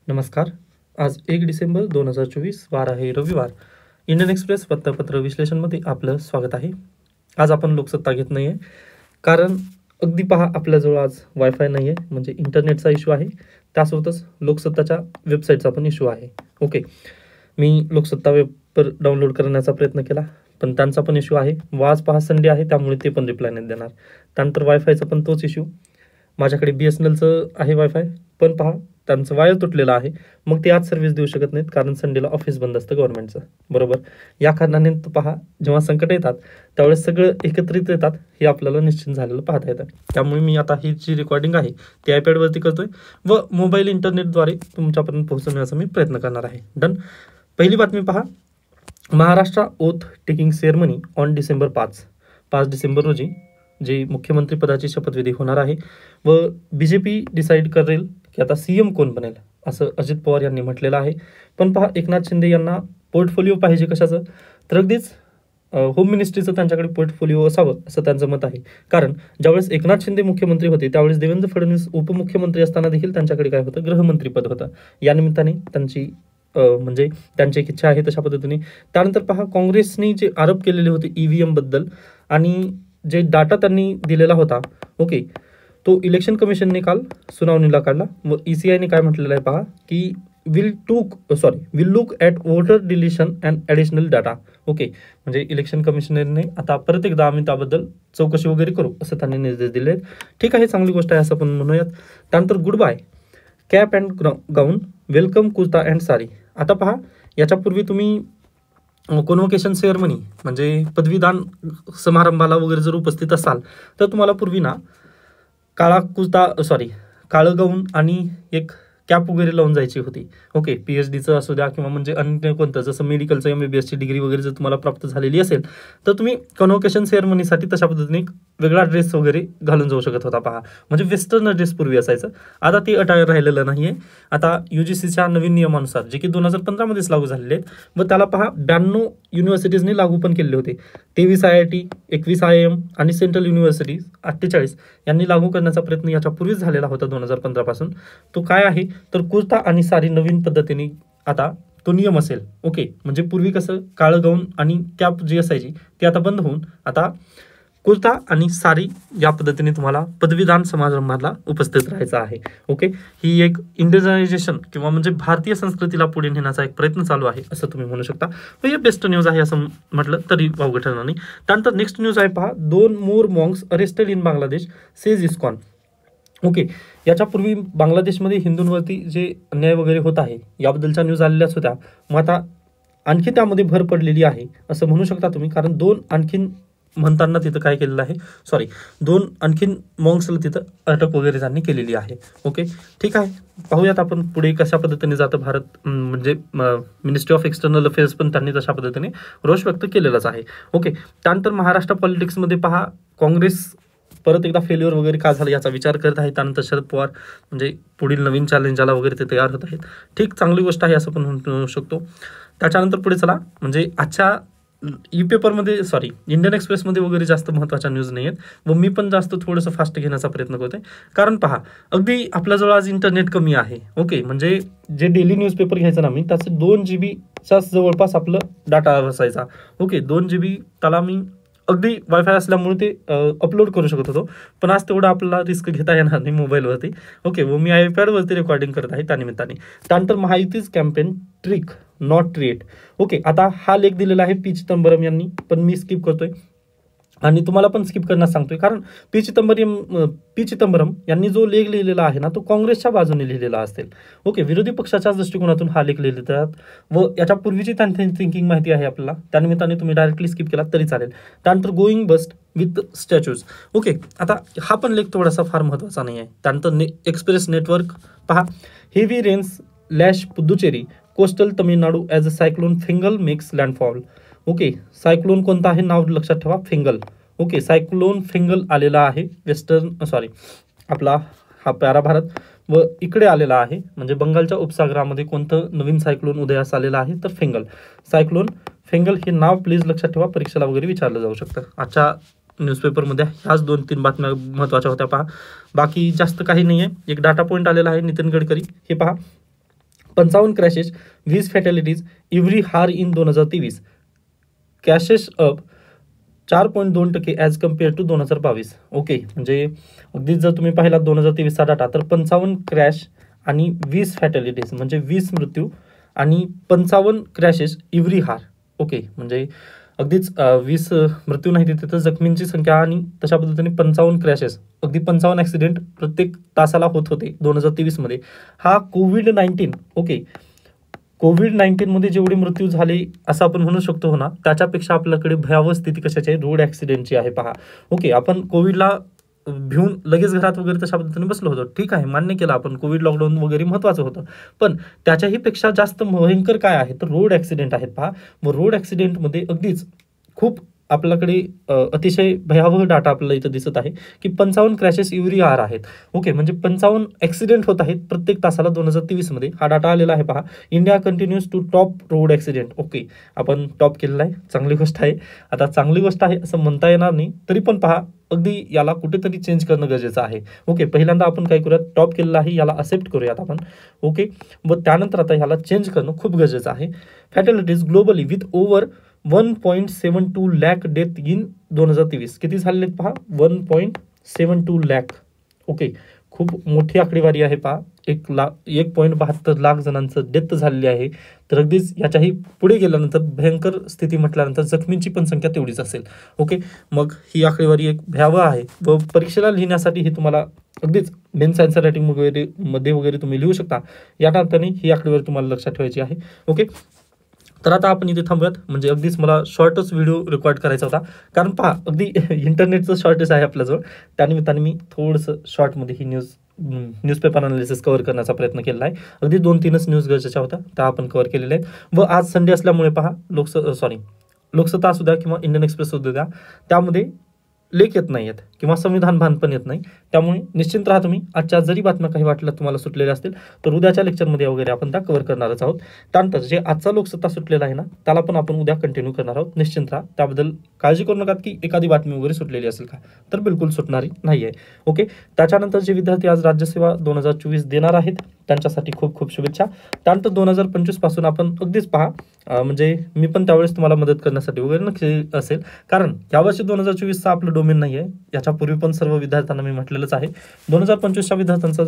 नमस्कार. आज 1 डिसेंबर 2024 वार आहे रविवार. इंडियन एक्सप्रेस वृत्तपत्र विश्लेषणमध्ये आपलं स्वागत आहे. आज आपण लोकसत्ता घेत नाही आहे, कारण अगदी पहा आपल्याजवळ आज वायफाय नाही आहे, म्हणजे इंटरनेटचा इश्यू आहे. त्यासोबतच लोकसत्ताच्या वेबसाईटचा पण इश्यू आहे. ओके, मी लोकसत्ता वेबवर डाउनलोड करण्याचा प्रयत्न केला, पण त्यांचा पण इश्यू आहे. व आज पहा संडे आहे, त्यामुळे ते पण रिप्लाय नाही देणार. त्यानंतर वायफायचा पण तोच इश्यू. माझ्याकडे BSNLचं आहे वायफाय, पण पहा त्यांचं वायर तुटलेलं आहे. मग ते आज सर्व्हिस देऊ शकत नाहीत, कारण संडेला ऑफिस बंद असतं गव्हर्नमेंटचं, बरोबर. या कारणाने पहा, जेव्हा संकट येतात त्यावेळेस सगळं एकत्रित येतात, हे आपल्याला निश्चित झालेलं पाहता येतं. त्यामुळे मी आता ही जी रेकॉर्डिंग आहे ती आयपॅडवरती करतोय व मोबाईल इंटरनेटद्वारे तुमच्यापर्यंत पोहोचवण्याचा मी प्रयत्न करणार आहे. डन. पहिली बातमी पहा, Maharashtra oath taking ceremony on December 5 December रोजी जे मुख्यमंत्री पदाची शपथविधी होणार आहे व BJP डिसाईड करेल की आता CM कोण बनेल, असं अजित पवार यांनी म्हटलेलं आहे. पण पहा, एकनाथ शिंदे यांना पोर्टफोलिओ पाहिजे कशाचं, तर अगदीच होम मिनिस्ट्रीचं त्यांच्याकडे पोर्टफोलिओ असावं असं त्यांचं मत आहे. कारण ज्यावेळेस एकनाथ शिंदे मुख्यमंत्री होते त्यावेळेस देवेंद्र फडणवीस उपमुख्यमंत्री असताना देखील त्यांच्याकडे काय होतं, गृहमंत्रीपद होतं. या निमित्ताने त्यांची म्हणजे त्यांची एक इच्छा आहे तशा पद्धतीने. त्यानंतर पहा, काँग्रेसने जे आरोप केलेले होते EVM बद्दल आणि जे डाटा त्यांनी दिलेला होता, ओके, तो इलेक्शन कमिशनने काल सुनावणीला काढला व ECIने काय म्हटलेलं आहे पहा, की will look at voter deletion and additional data. Okay, म्हणजे इलेक्शन कमिशनरने आता परत एकदा आम्ही त्याबद्दल चौकशी वगैरे करू असं त्यांनी निर्देश दिले आहेत. ठीक आहे, चांगली गोष्ट आहे असं पण म्हणूयात. त्यानंतर goodbye cap and gown, welcome kurta and sari. आता पहा, याच्यापूर्वी तुम्ही कॉन्व्होकेशन सेरेमनी म्हणजे पदवीदान समारंभाला वगैरे जर उपस्थित असाल तर तुम्हाला पूर्वी ना काळं गाऊन आणि एक कॅप वगैरे लावून जायची होती. ओके, PhDचं असू द्या किंवा म्हणजे अन्य कोणतं, जसं मेडिकलचं MBBSची डिग्री वगैरे जर तुम्हाला प्राप्त झालेली असेल तर तुम्ही कॉन्व्होकेशन सेरेमनीसाठी तशा पद्धतीने वेगळा ड्रेस वगैरे घालून जाऊ शकत होता. पहा, म्हणजे वेस्टर्न ड्रेस पूर्वी असायचं, आता ते अटायर राहिलेलं नाही आहे. आता UGCच्या नवीन नियमानुसार, जे की 2015 मध्येच लागू झालेले आहेत व त्याला पहा 92 युनिव्हर्सिटीजने लागू पण केले होते. 23 IIT, 21 IIM आणि सेंट्रल युनिव्हर्सिटी 48 यांनी लागू करण्याचा प्रयत्न याच्यापूर्वीच झालेला होता 2015 पासून. तो काय आहे तर कुर्ता आणि साडी नवीन पद्धतीने आता तो नियम असेल. ओके, म्हणजे पूर्वी कसं काळं गाऊन आणि कॅप जी असायची ती आता बंद होऊन आता कुर्ता आणि साडी या पद्धतीने तुम्हाला पदवीदान समारंभाला उपस्थित राहायचं आहे. ओके, ही एक इंडियनायझेशन किंवा म्हणजे भारतीय संस्कृतीला पुढे नेण्याचा एक प्रयत्न चालू आहे असं तुम्ही म्हणू शकता. व हे बेस्ट न्यूज आहे असं म्हटलं तरी वावगं ठरणार नाही. त्यानंतर नेक्स्ट न्यूज आहे पहा, 2 more monks arrested in Bangladesh says ISKCON. Okay, याच्यापूर्वी बांगलादेशमध्ये हिंदूंवरती जे अन्याय वगैरे होत आहे याबद्दलच्या न्यूज आलेल्याच होत्या. मग आता आणखी त्यामध्ये भर पडलेली आहे असं म्हणू शकता तुम्ही, कारण 2 आणखीन म्हणताना तिथं काय केलेलं आहे, 2 आणखीन मॉन्क्सला तिथं अटक वगैरे त्यांनी केलेली आहे. ओके, ठीक आहे, पाहूयात आपण पुढे कशा पद्धतीने जातं भारत. म्हणजे मिनिस्ट्री ऑफ एक्सटर्नल अफेअर्स पण त्यांनी तशा पद्धतीने रोष व्यक्त केलेलाच आहे. ओके, त्यानंतर महाराष्ट्र पॉलिटिक्समध्ये पहा, काँग्रेस परत एकदा फेल्युअर वगैरे का झालं याचा विचार करत आहे. त्यानंतर शरद पवार म्हणजे पुढील नवीन चॅलेंजला वगैरे ते तयार होत आहेत. ठीक, चांगली गोष्ट आहे असं पण म्हणू शकतो. त्याच्यानंतर पुढे चला, म्हणजे आजच्या पेपरमध्ये इंडियन एक्सप्रेसमध्ये वगैरे जास्त महत्त्वाच्या न्यूज नाही आहेत व मी पण जास्त थोडंसं फास्ट घेण्याचा प्रयत्न करतोय. कारण पहा, अगदी आपल्याजवळ आज इंटरनेट कमी आहे. ओके, म्हणजे जे डेली न्यूजपेपर घ्यायचं ना मी, त्याचे 2 GB जवळपास आपलं डाटा असायचा. ओके, 2 GB त्याला मी अगदी वायफाय असल्यामुळे ते अपलोड करू शकत होतो, पण आज तेवढं आपल्याला रिस्क घेता येणार नाही मोबाईलवरती. ओके, व मी आयपॅडवरती रेकॉर्डिंग करत आहे त्यानिमित्ताने. त्यानंतर Mahayuti's campaign trick not treat. Okay, आता हा लेख दिलेला आहे P. चिदंबरम यांनी, पण मी स्किप करतोय आणि तुम्हाला पण स्किप करण्यास सांगतोय, कारण P. चिदंबरम यांनी जो लेख लिहिलेला आहे ना तो काँग्रेसच्या बाजूने लिहिलेला असेल. ओके, विरोधी पक्षाच्या दृष्टिकोनातून हा लेख लिहिलेला आहे व याच्या पूर्वीची त्यांची थिंकिंग माहिती आहे आपल्याला, त्यानिमित्ताने तुम्ही डायरेक्टली स्किप केला तरी चालेल. त्यानंतर going bust with statues. Okay, आता हा पण लेख थोडासा फार महत्त्वाचा नाही आहे. त्यानंतर एक्सप्रेस नेटवर्क पहा, heavy rains lash Puducherry coastal Tamil Nadu as a cyclone Fengal makes landfall. Okay, cyclone कोणता आहे नाव लक्षात ठेवा, फिंगल. ओके, सायक्लोन फिंगल आलेला आहे आपला हा प्यारा भारत व इकडे आलेला आहे, म्हणजे बंगालच्या उपसागरामध्ये कोणतं नवीन सायक्लोन उदयास आलेला आहे तर सायक्लोन फिंगल हे नाव प्लीज लक्षात ठेवा, परीक्षेला वगैरे विचारलं जाऊ शकतं. आजच्या न्यूजपेपरमध्ये ह्याच 2-3 बातम्या महत्त्वाच्या होत्या. पहा, बाकी जास्त काही नाही आहे. एक डाटा पॉईंट आलेला आहे नितीन गडकरी, हे पहा, 55 crashes, 20 fatalities every hour in 2023. Crashes up 4.2% as compared to 2022. Okay, म्हणजे अगदीच जर तुम्ही पाहिलात 2023चा डाटा तर 55 क्रॅश आणि 20 फॅटॅलिटीज म्हणजे 20 मृत्यू आणि 55 क्रॅशेस एव्हरी हार. ओके, म्हणजे अगदीच 20 मृत्यू नाही तिथे तर जखमींची संख्या आणि तशा पद्धतीने 55 क्रॅशेस, अगदी 55 ॲक्सिडेंट प्रत्येक तासाला होत होते 2023मध्ये. हा कोविड-19, ओके, कोविड-19मध्ये जेवढे मृत्यू झाले असं आपण म्हणू शकतो हो ना, त्याच्यापेक्षा आपल्याकडे भयावह स्थिती कशाची आहे, रोड ॲक्सिडेंटची आहे. पहा, ओके, आपण कोविडला भिवून लगेच घरात वगैरे तशा पद्धतीने बसलो होतो, ठीक आहे, मान्य केलं आपण, कोविड लॉकडाऊन वगैरे महत्त्वाचं होतं, पण त्याच्याही पेक्षा जास्त भयंकर काय आहे तर रोड ॲक्सिडेंट आहेत. पहा, व रोड ॲक्सिडेंटमध्ये अगदीच खूप आपल्याकडे अतिशय भयावह डाटा आपल्याला इथं दिसत आहे की 55 क्रॅशेस एव्हरी आवर आहेत. ओके, म्हणजे 55 ॲक्सिडेंट होत आहेत प्रत्येक तासाला 2023मध्ये. हा डाटा आलेला आहे. पहा, India continues to top road accident. Okay, आपण टॉप केलेला आहे, चांगली गोष्ट आहे. आता चांगली गोष्ट आहे असं म्हणता येणार नाही, तरी पण पहा, अगदी याला कुठेतरी चेंज करणं गरजेचं आहे. ओके, पहिल्यांदा आपण काय करूयात, टॉप केलेला आहे याला एक्सेप्ट करूयात आपण. ओके, व त्यानंतर आता ह्याला चेंज करणं खूप गरजेचं आहे. Fatalities globally with over 1.72 lakh death in 2023. किती झालेले आहेत पहा, 1.72 लाख. ओके, खूप मोठी आकडेवारी आहे. पहा, 1.72 लाख जणांचं डेथ झालेली आहे. तर अगदीच याच्याही पुढे गेल्यानंतर भयंकर स्थिती म्हटल्यानंतर जखमींची पण संख्या तेवढीच असेल. ओके, मग ही आकडेवारी एक भयावह आहे व परीक्षेला लिहिण्यासाठी ही तुम्हाला अगदीच मेन्स आन्सर रायटिंग वगैरे मध्ये वगैरे तुम्ही लिहू शकता. या अर्थाने ही आकडेवारी तुम्हाला लक्षात ठेवायची आहे. ओके, तर आता आपण इथे थांबूयात. म्हणजे अगदीच मला शॉर्टच व्हिडिओ रेकॉर्ड करायचा होता, कारण पहा अगदी इंटरनेटचं शॉर्टेज आहे आपल्याजवळ. त्यानिमित्ताने मी थोडंसं शॉर्टमध्ये ही न्यूजपेपर अनालिसिस कव्हर करण्याचा प्रयत्न केला आहे. अगदी 2-3च न्यूज गरजेच्या होत्या, त्या आपण कव्हर केलेल्या आहेत. व आज संडे असल्यामुळे पहा, लोकसत्ता असू द्या किंवा इंडियन एक्सप्रेस असू द्या, त्यामध्ये लेख येत नाही आहेत किंवा संविधान भान पण येत नाही. त्यामुळे निश्चिंत राहा तुम्ही. आजच्या जरी बातम्या काही वाटल्या तुम्हाला सुटलेल्या असतील तर उद्याच्या लेक्चरमध्ये वगैरे आपण त्या कव्हर करणारच आहोत. त्यानंतर जे आजचा लोकसत्ता सुटलेला आहे ना, त्याला पण आपण उद्या कंटिन्यू करणार आहोत. निश्चिंत राहा, त्याबद्दल काळजी करू नका की एखादी बातमी वगैरे सुटलेली असेल का, तर बिलकुल सुटणारी नाही आहे. ओके, त्याच्यानंतर जे विद्यार्थी आज राज्यसेवा 2024 देणार आहेत त्यांच्यासाठी खूप खूप शुभेच्छा. त्यानंतर 2025 पासून आपण अगदीच पहा, म्हणजे मी पण त्यावेळेस तुम्हाला मदत करण्यासाठी वगैरे नक्की असेल, कारण यावर्षी 2024चा आपलं डोमेन नाही आहे. याच्यापूर्वी पण सर्व विद्यार्थ्यांना मी म्हटलेलंच आहे. 2025च्या विद्यार्थ्यांचा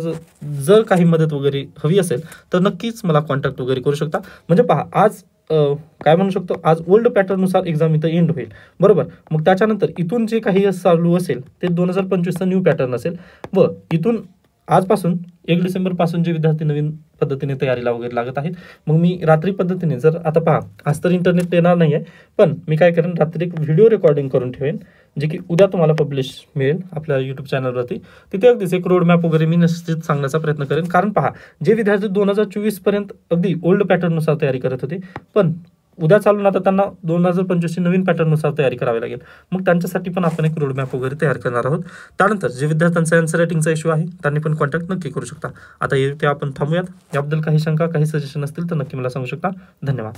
जर काही मदत वगैरे हवी असेल तर नक्कीच मला कॉन्टॅक्ट वगैरे करू शकता. म्हणजे पहा, आज काय म्हणू शकतो, आज ओल्ड पॅटर्ननुसार एक्झाम इथं एंड होईल, बरोबर. मग त्याच्यानंतर इथून जे काही चालू असेल ते 2025चा न्यू पॅटर्न असेल व इथून आजपासून 1 डिसेंबरपासून जे विद्यार्थी नवीन पद्धतीने तयारीला वगैरे लागत आहेत, मग मी रात्री पद्धतीने जर आता पहा, आज तर इंटरनेट येणार नाही आहे, पण मी काय करेन, रात्री एक व्हिडिओ रेकॉर्डिंग करून ठेवेन जे की उद्या तुम्हाला पब्लिश मिळेल आपल्या यूट्यूब चॅनलवरती. तिथे अगदीच एक रोड मॅप वगैरे मी निश्चित सांगण्याचा प्रयत्न करेन. कारण पहा, जे विद्यार्थी 2024 पर्यंत अगदी ओल्ड पॅटर्ननुसार तयारी करत होते, पण उद्या चालून आता त्यांना 2025ची नवीन पॅटर्ननुसार तयारी करावी लागेल. मग त्यांच्यासाठी पण आपण एक रोडमॅप वगैरे तयार करणार आहोत. त्यानंतर जे विद्यार्थ्यांचा आन्सर रायटिंगचा इश्यू आहे त्यांनी पण कॉन्टॅक्ट नक्की करू शकता. आता इथे आपण थांबूयात. याबद्दल काही शंका काही सजेशन असतील तर नक्की मला सांगू शकता. धन्यवाद.